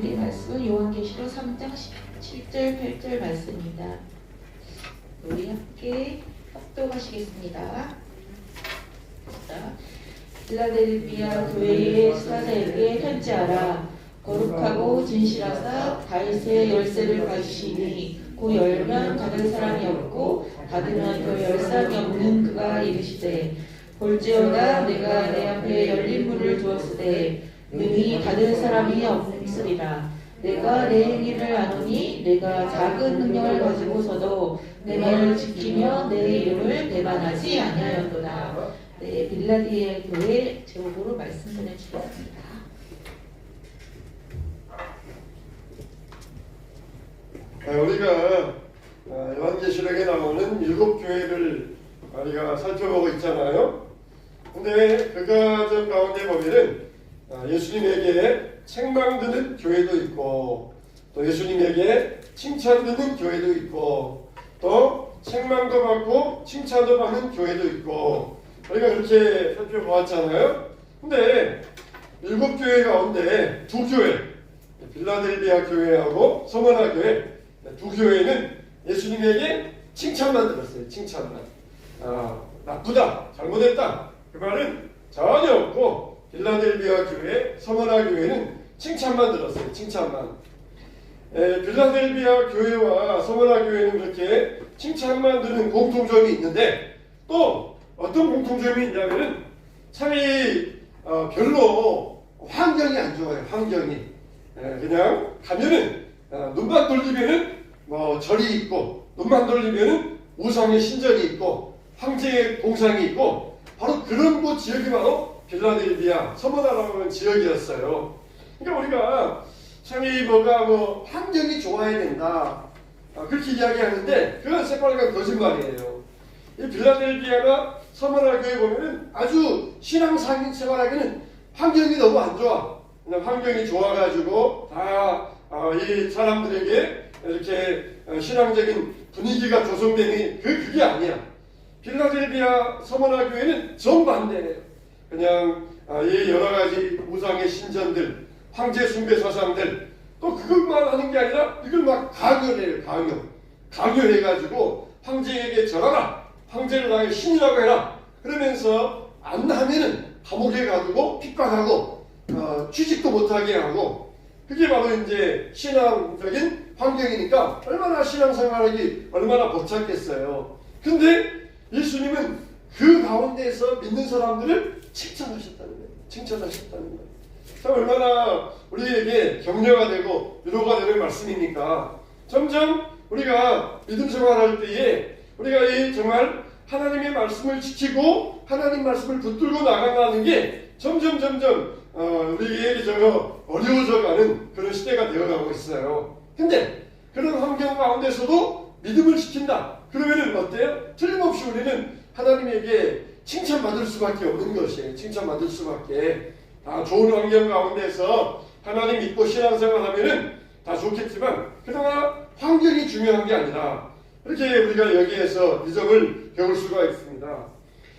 이 말씀은 요한계시록 3장 17절 8절 말씀입니다. 우리 함께 합독하시겠습니다. 자, 필라델피아 교회의 사자에게 편지하라. 거룩하고 진실하사 다윗의 열쇠를 가지시니 곧 열면 닫을 사람이 없고 닫으면 또 열 사람이 없는 그가 이르시되 볼지어다 내가 내 앞에 열린 문을 두었으되 능히 닫을 사람이 없으리라. 내가 내 행위를 아노니 내가 작은 능력을 가지고서도 내 말을 지키며 내 이름을 배반하지 아니하였도다. 네, 빌라디아 교회 제목으로 말씀 전해주겠습니다. 우리가 요한계시록에 나오는 7교회를 우리가 살펴보고 있잖아요. 근데 그 가정 가운데 보면은 예수님에게 책망드는 교회도 있고, 또 예수님에게 칭찬드는 교회도 있고, 또 책망도 받고 칭찬도 받는 교회도 있고, 우리가 그렇게 살펴보았잖아요. 근데 7교회 가운데 2교회, 빌라델비아 교회하고 서머나 교회, 2교회는 예수님에게 칭찬만 들었어요. 칭찬만. 나쁘다, 잘못했다, 그 말은 전혀 없고, 빌라델비아 교회, 서머나 교회는 칭찬만 들었어요. 칭찬만. 빌라델비아 교회와 서머나 교회는 그렇게 칭찬만 들은 공통점이 있는데, 또 어떤 공통점이 있냐면은 참이 별로 환경이 안 좋아요. 환경이. 그냥 가면은 눈만 돌리면은 절이 있고, 눈만 돌리면은 우상의 신전이 있고, 황제의 동상이 있고, 바로 그런 곳 지역이 바로 빌라델비아 서머나라고 하는 지역이었어요. 그러니까 우리가 참이 환경이 좋아야 된다, 그렇게 이야기하는데 그건 새빨간 거짓말이에요. 이 빌라델비아나 서머나 교회 보면은 아주 신앙생활하기는 환경이 너무 안 좋아. 그냥 환경이 좋아가지고 다 이 사람들에게 이렇게 신앙적인 분위기가 조성되니 그게 아니야. 빌라델비아 서머나 교회는 정반대예요. 그냥 이 여러 가지 우상의 신전들, 황제 숭배 사상들, 또 그것만 하는 게 아니라 이걸 막 강요해요. 강요해가지고 황제에게 절하라, 황제를 나의 신이라고 해라, 그러면서 안 하면은 감옥에 가두고 핍박하고 취직도 못하게 하고, 그게 바로 이제 신앙적인 환경이니까 얼마나 신앙생활하기 얼마나 벅찼겠어요. 근데 예수님은 그 가운데에서 믿는 사람들을 칭찬하셨다는 거예요. 칭찬하셨다는 거예요. 참 얼마나 우리에게 격려가 되고 위로가 되는 말씀입니까? 점점 우리가 믿음 생활할 때에 우리가 이 정말 하나님의 말씀을 지키고 하나님 말씀을 붙들고 나가는 게 점점 우리에게 어려워져가는 그런 시대가 되어가고 있어요. 근데 그런 환경 가운데서도 믿음을 지킨다. 그러면은 어때요? 틀림없이 우리는 하나님에게 칭찬받을 수밖에 없는 것이에요. 칭찬받을 수밖에. 다 좋은 환경 가운데서 하나님 믿고 신앙생활하면은 다 좋겠지만, 그러나 환경이 중요한 게 아니라, 이렇게 우리가 여기에서 이 점을 배울 수가 있습니다.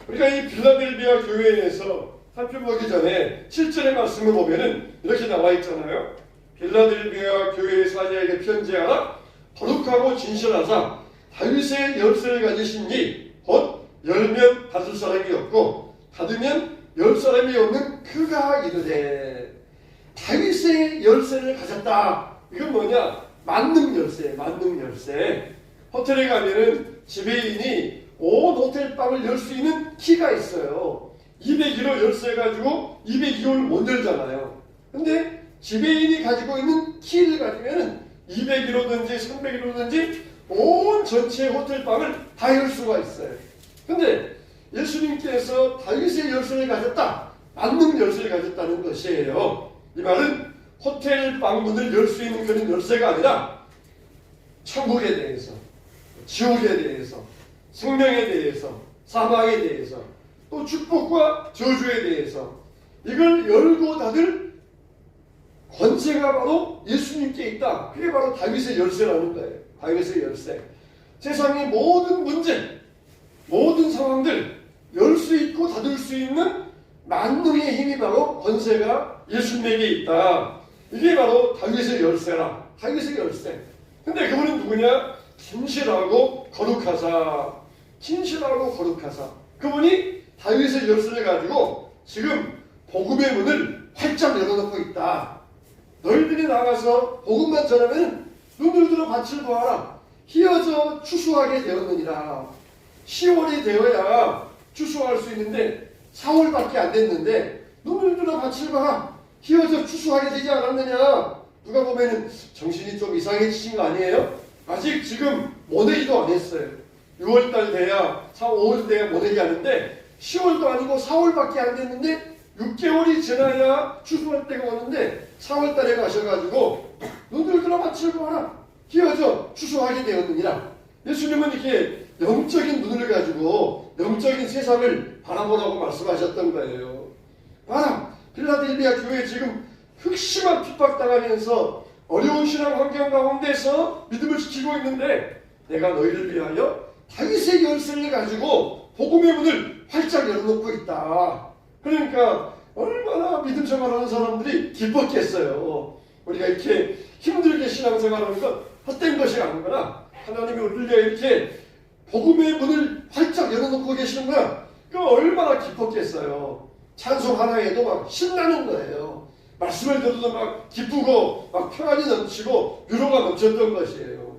우리가 이 빌라델비아 교회에서 살펴보기 전에 7절의 말씀을 보면은 이렇게 나와 있잖아요. 빌라델비아 교회의 사자에게 편지하라. 거룩하고 진실하사 다윗의 열쇠를 가지신 이 곧 열면 닫을 사람이 없고 닫으면 열 사람이 없는 그가 이르되. 다윗의 열쇠를 가졌다. 이건 뭐냐? 만능 열쇠. 호텔에 가면은 지배인이 온 호텔 방을 열 수 있는 키가 있어요. 202호 열쇠 가지고 202호를 못 열잖아요. 근데 지배인이 가지고 있는 키를 가지면은 201호든지 301호든지 온 전체 호텔 방을 다 열 수가 있어요. 근데 예수님께서 다윗의 열쇠를 가졌다, 만능 열쇠를 가졌다는 것이에요. 이 말은 호텔 방 문을 열 수 있는 그런 열쇠가 아니라 천국에 대해서, 지옥에 대해서, 생명에 대해서, 사망에 대해서, 또 축복과 저주에 대해서 이걸 열고 닫을 권세가 바로 예수님께 있다. 그게 바로 다윗의 열쇠라는 거예요. 다윗의 열쇠. 세상의 모든 문제, 모든 상황들 열 수 있고 닫을 수 있는 만능의 힘이 바로 권세가 예수님에게 있다. 이게 바로 다윗의 열쇠라. 다윗의 열쇠. 근데 그분은 누구냐? 진실하고 거룩하사. 진실하고 거룩하사. 그분이 다윗의 열쇠를 가지고 지금 복음의 문을 활짝 열어놓고 있다. 너희들이 나가서 복음만 전하면 눈을 들어 밭을 보아라. 희어져 추수하게 되었느니라. 10월이 되어야 추수할 수 있는데 4월밖에 안 됐는데 눈을 들어 밭을 봐. 희어져 추수하게 되지 않았느냐. 누가 보면은 정신이 좀 이상해지신 거 아니에요? 아직 지금 모내기도 안 했어요. 6월달 돼야 5월 돼야 모내기 하는데 10월도 아니고 4월밖에 안 됐는데 6개월이 지나야 추수할 때가 오는데 4월달에 가셔가지고 눈을 들어 밭을 보아라. 희어져 추수하게 되었느니라. 예수님은 이렇게 영적인 눈을 가지고 영적인 세상을 바라보라고 말씀하셨던 거예요. 봐라, 필라델비아 교회 지금 극심한 핍박당하면서 어려운 신앙 환경 가운데서 믿음을 지키고 있는데 내가 너희를 위하여 다윗의 열쇠를 가지고 복음의 문을 활짝 열어놓고 있다. 그러니까 얼마나 믿음 생활하는 사람들이 기뻤겠어요. 우리가 이렇게 힘들게 신앙생활하는 건 헛된 것이 아니구나. 하나님이 우리를 이렇게 복음의 문을 활짝 열어놓고 계시는구나. 그 얼마나 기뻤겠어요. 찬송 하나에도 막 신나는 거예요. 말씀을 들어도 막 기쁘고 막 평안이 넘치고 위로가 넘쳤던 것이에요.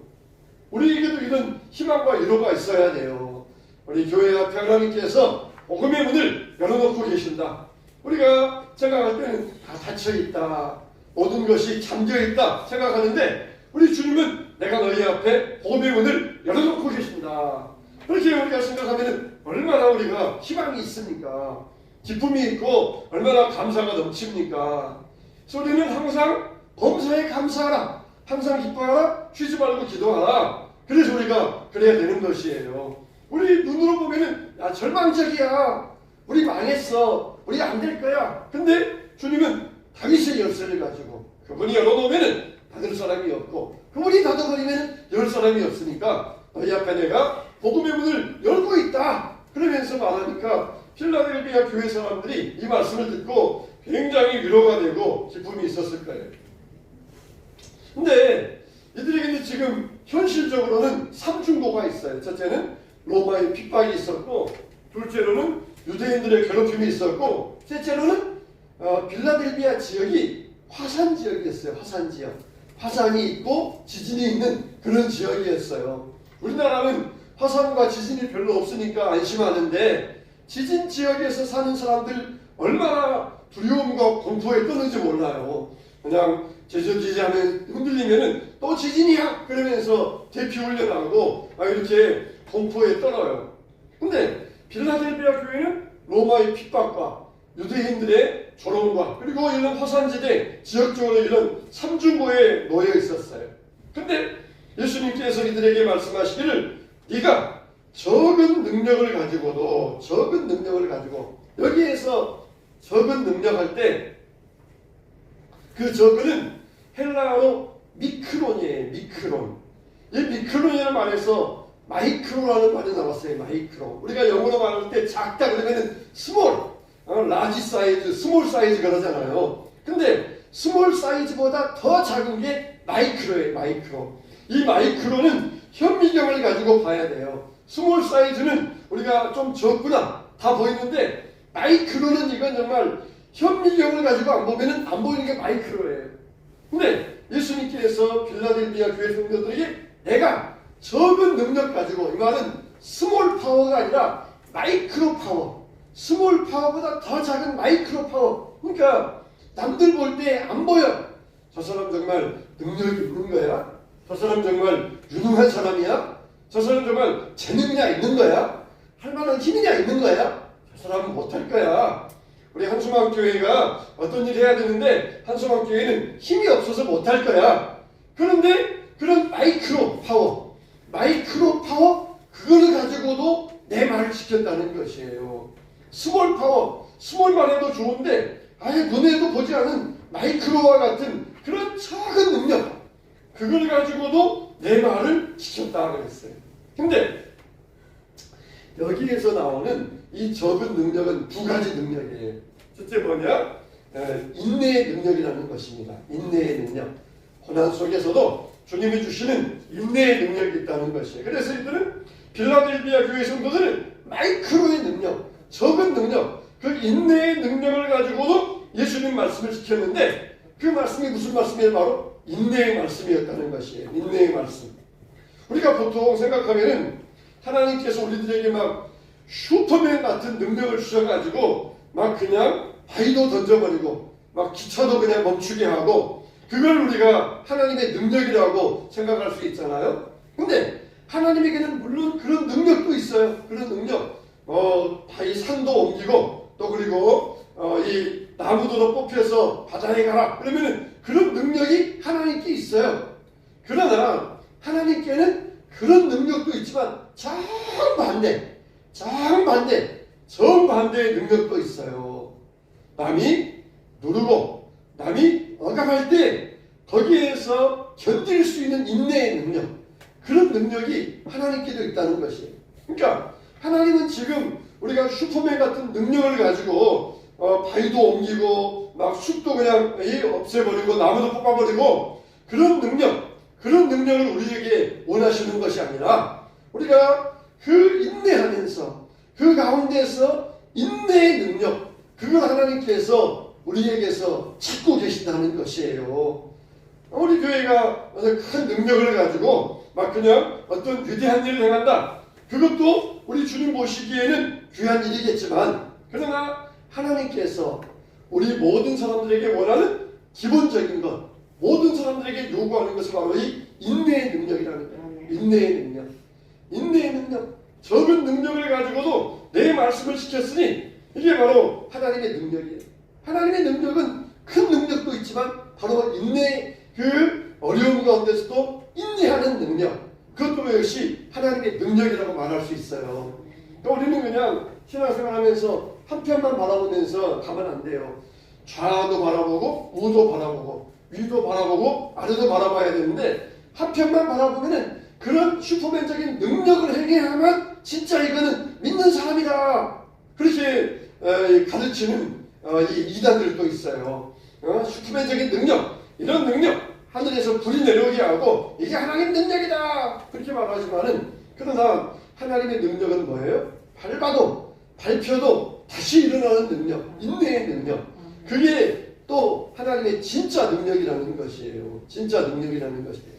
우리에게도 이런 희망과 위로가 있어야 돼요. 우리 교회 앞에 하나님께서 복음의 문을 열어놓고 계신다. 우리가 생각할 때는 다 닫혀있다. 모든 것이 잠겨있다 생각하는데 우리 주님은 내가 너희 앞에 복음의 문을 열어놓고 계신다. 그렇게 우리가 생각하면 얼마나 우리가 희망이 있습니까? 기쁨이 있고 얼마나 감사가 넘칩니까? 그래서 우리는 항상 범사에 감사하라. 항상 기뻐하라. 쉬지 말고 기도하라. 그래서 우리가 그래야 되는 것이에요. 우리 눈으로 보면은 야, 절망적이야. 우리 망했어. 우리 안 될 거야. 근데 주님은 다윗의 열쇠를 가지고 그분이 열어놓으면은 닫을 사람이 없고 그분이 닫아버리면 열 사람이 없으니까 너희 앞에 내가 복음의 문을 열고 있다. 그러면서 말하니까 필라델비아 교회 사람들이 이 말씀을 듣고 굉장히 위로가 되고 기쁨이 있었을 거예요. 근데 이들에게는 지금 현실적으로는 삼중고가 있어요. 첫째는 로마의 핍박이 있었고, 둘째로는 유대인들의 괴롭힘이 있었고, 셋째로는 빌라델비아 지역이 화산 지역이었어요. 화산 지역. 화산이 있고 지진이 있는 그런 지역이었어요. 우리나라는 화산과 지진이 별로 없으니까 안심하는데 지진 지역에서 사는 사람들 얼마나 두려움과 공포에 떠는지 몰라요. 그냥 지지하면 흔들리면은 또 지진이야 그러면서 대피 훈련하고 이렇게 공포에 떨어요. 근데 빌라델비아 교회는 로마의 핍박과 유대인들의 조롱과 그리고 이런 화산지대 지역적으로 이런 삼중고에 놓여 있었어요. 근데 예수님께서 이들에게 말씀하시기를 네가 적은 능력을 가지고도 적은 능력을 가지고 여기에서 적은 능력할 때 그 적은은 헬라어로 미크론이에요. 미크론. 이 미크론이라는 말에서 마이크로라는 말이 나왔어요. 마이크로. 우리가 영어로 말할 때 작다 그러면은 스몰, 라지 사이즈, 스몰 사이즈 그러잖아요. 근데 스몰 사이즈보다 더 작은 게 마이크로예요. 마이크로. 이 마이크로는 현미경을 가지고 봐야 돼요. 스몰 사이즈는 우리가 좀 적구나 다 보이는데 마이크로는 이건 정말 현미경을 가지고 안 보면은 안 보이는 게 마이크로예요. 근데 예수님께서 빌라델비아 교회 성도들에게 내가 적은 능력 가지고 이 말은 스몰 파워가 아니라 마이크로 파워. 스몰 파워보다 더 작은 마이크로 파워. 그러니까 남들 볼 때 안 보여. 저 사람 정말 능력이 있는 거야? 저 사람 정말 유능한 사람이야? 저 사람 정말 재능이냐 있는 거야? 할 만한 힘이냐 있는 거야? 저 사람은 못할 거야. 우리 한수막교회가 어떤 일 해야 되는데 한수막교회는 힘이 없어서 못할 거야. 그런데 그런 마이크로 파워 그거를 가지고도 내 말을 지켰다는 것이에요. 스몰 파워, 스몰만 해도 좋은데 아예 눈에도 보지 않은 마이크로와 같은 그런 작은 능력 그걸 가지고도 내 말을 지켰다 그랬어요. 근데 여기에서 나오는 이 적은 능력은 두 가지 능력이에요. 첫째 뭐냐? 인내의 능력이라는 것입니다. 인내의 능력. 고난 속에서도 주님이 주시는 인내의 능력이 있다는 것이에요. 그래서 이들은 빌라델비아 교회 성도들은 마이크로의 능력, 적은 능력, 그 인내의 능력을 가지고도 예수님 말씀을 지켰는데 그 말씀이 무슨 말씀이에요? 바로 인내의 말씀이었다는 것이에요. 인내의 말씀. 우리가 보통 생각하면은 하나님께서 우리들에게 막 슈퍼맨 같은 능력을 주셔가지고 막 그냥 바위도 던져버리고 막 기차도 그냥 멈추게 하고 그걸 우리가 하나님의 능력이라고 생각할 수 있잖아요. 근데 하나님에게는 물론 그런 능력도 있어요. 그런 능력. 바위 산도 옮기고 또 그리고 이 나무도로 뽑혀서 바다에 가라. 그러면은 그런 능력이 하나님께 있어요. 그러나 하나님께는 그런 능력도 있지만 정반대의 능력도 있어요. 남이 누르고 남이 억압할 때 거기에서 견딜 수 있는 인내의 능력, 그런 능력이 하나님께도 있다는 것이에요. 그러니까 하나님은 지금 우리가 슈퍼맨 같은 능력을 가지고 바위도 옮기고 막 숲도 그냥 없애버리고 나무도 뽑아버리고 그런 능력을 우리에게 원하시는 것이 아니라 우리가 그 인내하면서 그 가운데서 인내의 능력, 그걸 하나님께서 우리에게서 찾고 계신다는 것이에요. 우리 교회가 어떤 큰 능력을 가지고 막 그냥 어떤 위대한 일을 행한다. 그것도 우리 주님 보시기에는 귀한 일이겠지만 그러나 하나님께서 우리 모든 사람들에게 원하는 기본적인 것, 모든 사람들에게 요구하는 것이 바로 이 인내의 능력이라는 거예요. 인내의 능력. 적은 능력을 가지고도 내 말씀을 지켰으니 이게 바로 하나님의 능력이에요. 하나님의 능력은 큰 능력도 있지만 바로 인내, 그 어려움 가운데서도 인내하는 능력, 그것도 역시 하나님의 능력이라고 말할 수 있어요. 그러니까 우리는 그냥 신앙생활하면서 한편만 바라보면서 가면 안 돼요. 좌도 바라보고 우도 바라보고 위도 바라보고 아래도 바라봐야 되는데 한편만 바라보면은 그런 슈퍼맨적인 능력을 행해야만 진짜 이거는 믿는 사람이다. 그렇게 가르치는 이 이단들도 있어요. 슈퍼맨적인 능력, 이런 능력, 하늘에서 불이 내려오게 하고 이게 하나님 능력이다. 그렇게 말하지만은 그러나 하나님의 능력은 뭐예요? 밟아도 밟혀도 다시 일어나는 능력, 인내의 능력. 그게 또 하나님의 진짜 능력이라는 것이에요. 진짜 능력이라는 것이에요.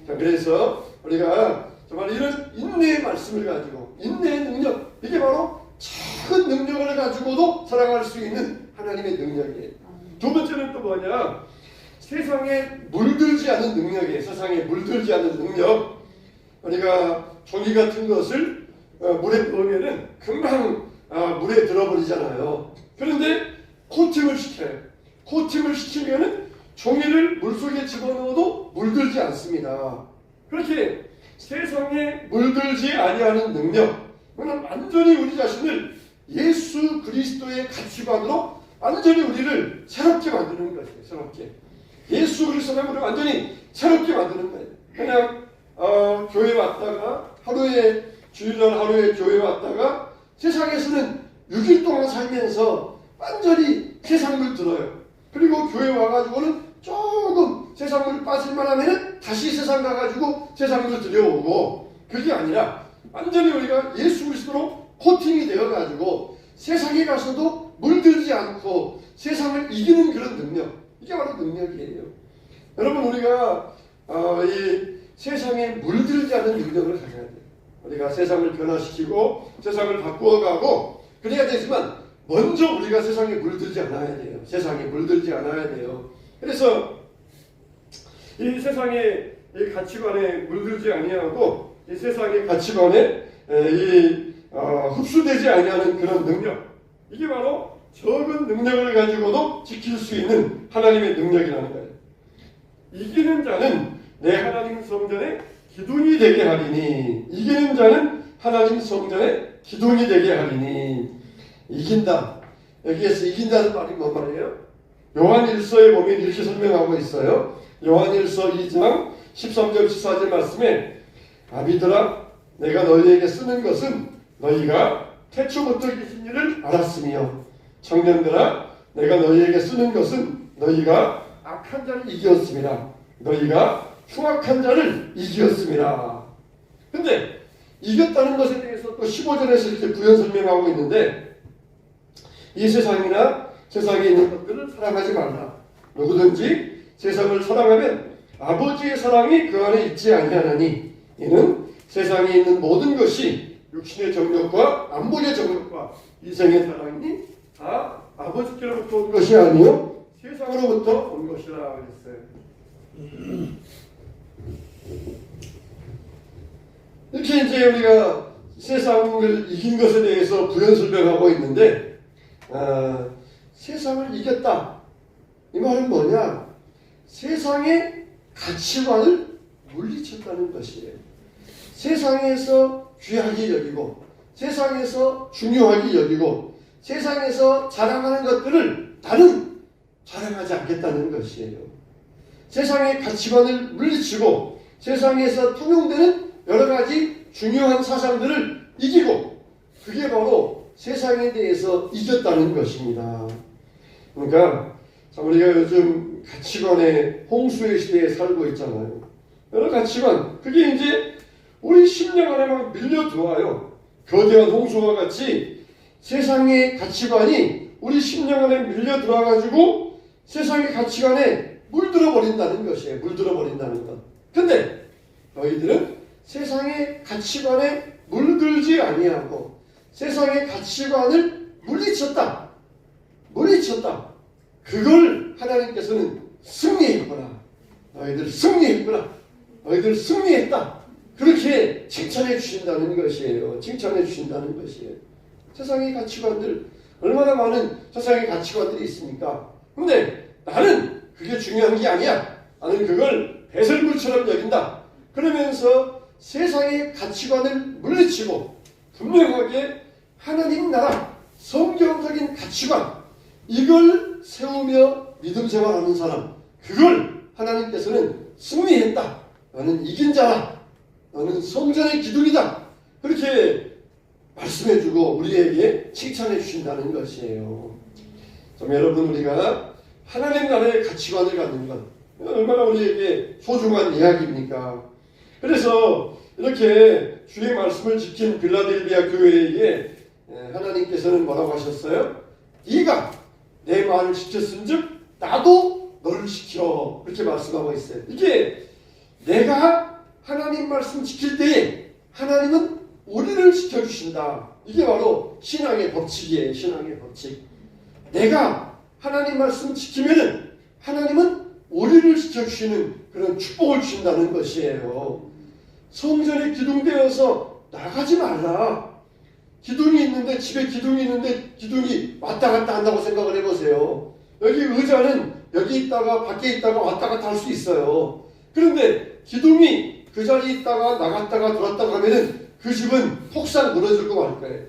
자, 그래서 우리가 정말 이런 인내의 말씀을 가지고 인내의 능력, 이게 바로 작은 능력을 가지고도 살아갈 수 있는 하나님의 능력이에요. 두 번째는 또 뭐냐? 세상에 물들지 않은 능력이에요. 세상에 물들지 않는 능력. 우리가 종이 같은 것을 물에 넣으면은 금방 물에 들어버리잖아요. 그런데 코팅을 시켜요. 코팅을 시키면은 종이를 물속에 집어넣어도 물들지 않습니다. 그렇게 세상에 물들지 아니하는 능력, 그는 완전히 우리 자신을 예수 그리스도의 가치관으로 완전히 우리를 새롭게 만드는 것이에요. 새롭게. 예수 그리스도를 우리 완전히 새롭게 만드는 거예요. 그냥 교회 왔다가 주일날 하루에 교회 왔다가 세상에서는 6일 동안 살면서 완전히 세상물 들어요. 그리고 교회 와가지고는 조금 세상물 빠질만 하면은 다시 세상 가가지고 세상물 들여오고, 그게 아니라 완전히 우리가 예수 그리스도로 코팅이 되어가지고 세상에 가서도 물들지 않고 세상을 이기는 그런 능력, 이게 바로 능력이에요. 여러분, 우리가 이 세상에 물들지 않는 능력을 가져야 돼요. 우리가 세상을 변화시키고 세상을 바꾸어가고 그래야 되지만 먼저 우리가 세상에 물들지 않아야 돼요. 세상에 물들지 않아야 돼요. 그래서 이 세상의 이 가치관에 물들지 아니하고 이 세상의 가치관에 흡수되지 아니하는 그런 능력, 이게 바로 적은 능력을 가지고도 지킬 수 있는 하나님의 능력이라는 거예요. 이기는 자는 내 하나님 성전의 기둥이 되게 하리니, 이기는 자는 하나님 성전의 기둥이 되게 하리니. 이긴다. 여기에서 이긴다는 말이 뭔 말이에요? 요한일서에 보면 이렇게 설명하고 있어요. 요한일서 2장 13절 14절 말씀에, 아비들아 내가 너희에게 쓰는 것은 너희가 태초부터 계신 일을 알았으며, 청년들아 내가 너희에게 쓰는 것은 너희가 악한 자를 이기었습니다. 너희가 흉악한 자를 이기었습니다. 근데 이겼다는 것에 대해서 또 15절에서 이렇게 부연 설명하고 있는데, 이 세상이나 세상에 있는 것들을 사랑하지 말라. 누구든지 세상을 사랑하면 아버지의 사랑이 그 안에 있지 아니하나니, 이는 세상에 있는 모든 것이 육신의 정욕과 안목의 정욕과 이생의 사랑이 다 아버지께로부터 온 것이 아니요 세상으로부터 온 것이라 그랬어요. 이렇게 이제 우리가 세상을 이긴 것에 대해서 부연 설명하고 있는데, 세상을 이겼다. 이 말은 뭐냐? 세상의 가치관을 물리쳤다는 것이에요. 세상에서 귀하게 여기고, 세상에서 중요하게 여기고, 세상에서 자랑하는 것들을 나는 자랑하지 않겠다는 것이에요. 세상의 가치관을 물리치고 세상에서 통용되는 여러 가지 중요한 사상들을 이기고, 그게 바로 세상에 대해서 이겼다는 것입니다. 그러니까 우리가 요즘 가치관의 홍수의 시대에 살고 있잖아요. 여러 가치관, 그게 이제 우리 심령 안에 막 밀려 들어와요. 거대한 홍수와 같이 세상의 가치관이 우리 심령 안에 밀려 들어와가지고 세상의 가치관에 물들어 버린다는 것이에요. 물들어 버린다는 것. 근데 너희들은 세상의 가치관에 물들지 아니하고 세상의 가치관을 물리쳤다. 물리쳤다. 그걸 하나님께서는 승리했구나. 너희들 승리했구나. 너희들 승리했다. 그렇게 칭찬해 주신다는 것이에요. 칭찬해 주신다는 것이에요. 세상의 가치관들, 얼마나 많은 세상의 가치관들이 있습니까? 근데 나는 그게 중요한 게 아니야. 나는 그걸 배설물처럼 여긴다. 그러면서 세상의 가치관을 물리치고 분명하게 하나님 나라, 성경적인 가치관, 이걸 세우며 믿음 생활하는 사람, 그걸 하나님께서는 승리했다. 너는 이긴 자다. 너는 성전의 기둥이다. 그렇게 말씀해주고 우리에게 칭찬해 주신다는 것이에요. 좀 여러분, 우리가 하나님 나라의 가치관을 갖는 것 얼마나 우리에게 소중한 이야기입니까? 그래서 이렇게 주의 말씀을 지킨 빌라델비아 교회에게 하나님께서는 뭐라고 하셨어요? 네가 내 말을 지켰은즉 나도 너를 지켜. 그렇게 말씀하고 있어요. 이게 내가 하나님 말씀 지킬 때에 하나님은 우리를 지켜주신다. 이게 바로 신앙의 법칙이에요. 신앙의 법칙. 내가 하나님 말씀 지키면은 하나님은 우리를 지켜주시는 그런 축복을 주신다는 것이에요. 성전에 기둥되어서 나가지 말라. 기둥이 있는데, 집에 기둥이 있는데 기둥이 왔다 갔다 한다고 생각을 해보세요. 여기 의자는 여기 있다가 밖에 있다가 왔다 갔다 할 수 있어요. 그런데 기둥이 그 자리에 있다가 나갔다가 들어왔다가 하면은 그 집은 폭삭 무너질 거 말 거예요.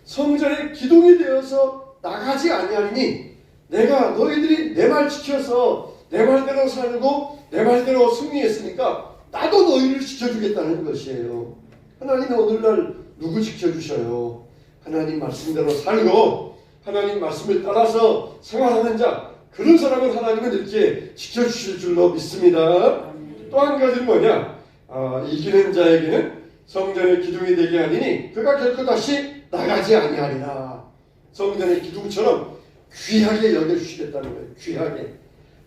성전에 기둥이 되어서 나가지 아니하리니 내가 너희들이 내 말 지켜서 내 말대로 살고 내 말대로 승리했으니까 나도 너희를 지켜주겠다는 것이에요. 하나님은 오늘날 누구 지켜주셔요? 하나님 말씀대로 살고 하나님 말씀을 따라서 생활하는 자, 그런 사람을 하나님은 이렇게 지켜주실 줄로 믿습니다. 또 한 가지는 뭐냐? 이기는 자에게는 성전의 기둥이 되게 하리니 그가 결코 다시 나가지 아니하리라. 성전의 기둥처럼 귀하게 여겨주시겠다는 거예요. 귀하게.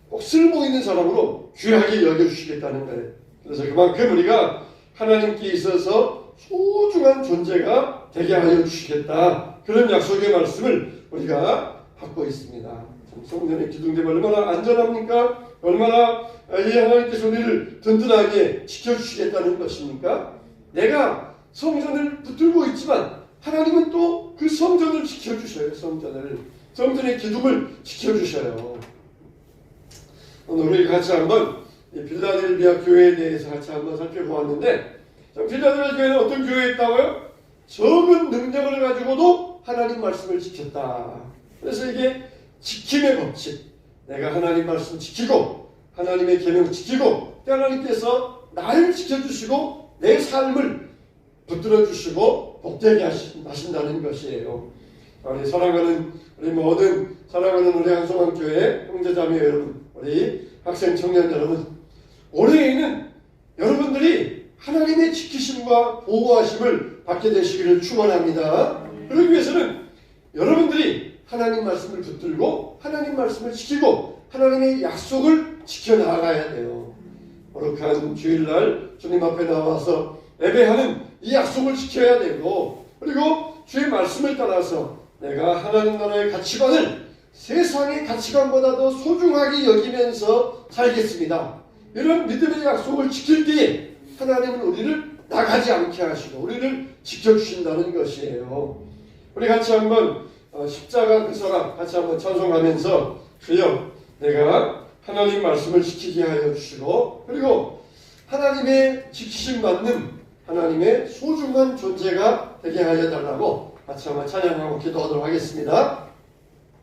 꼭 쓸모있는 사람으로 귀하게 여겨주시겠다는 거예요. 그래서 그만큼 우리가 하나님께 있어서 소중한 존재가 되게 하여 주시겠다. 그런 약속의 말씀을 우리가 받고 있습니다. 성전의 기둥되면 얼마나 안전합니까? 얼마나 이 하나님께서 우리를 든든하게 지켜주시겠다는 것입니까? 내가 성전을 붙들고 있지만 하나님은 또 그 성전을 지켜주셔요. 성전의 기둥을 지켜주셔요. 오늘 우리 같이 한번 빌라델비아 교회에 대해서 같이 한번 살펴보았는데, 빌라델비아 교회는 어떤 교회였다고요? 적은 능력을 가지고도 하나님 말씀을 지켰다. 그래서 이게 지킴의 법칙. 내가 하나님 말씀 지키고 하나님의 계명 지키고 하나님께서 나를 지켜주시고 내 삶을 붙들어 주시고 복되게 하신다는 것이에요. 우리 사랑하는 우리 모든 사랑하는 우리 한송왕교회 형제자매 여러분, 우리 학생 청년 여러분, 올해에는 여러분들이 하나님의 지키심과 보호하심을 받게 되시기를 축원합니다. 그러기 위해서는 여러분들이 하나님 말씀을 붙들고 하나님 말씀을 지키고 하나님의 약속을 지켜나가야 돼요. 거룩한 주일날 주님 앞에 나와서 예배하는 이 약속을 지켜야 되고, 그리고 주의 말씀을 따라서 내가 하나님 나라의 가치관을 세상의 가치관보다도 소중하게 여기면서 살겠습니다. 이런 믿음의 약속을 지킬 때에 하나님은 우리를 나가지 않게 하시고 우리를 지켜주신다는 것이에요. 우리 같이 한번 십자가 그 사랑 같이 한번 찬송하면서, 주여 내가 하나님 말씀을 지키게 하여 주시고, 그리고 하나님의 지키심 받는 하나님의 소중한 존재가 되게 하여 달라고 같이 한번 찬양하고 기도하도록 하겠습니다.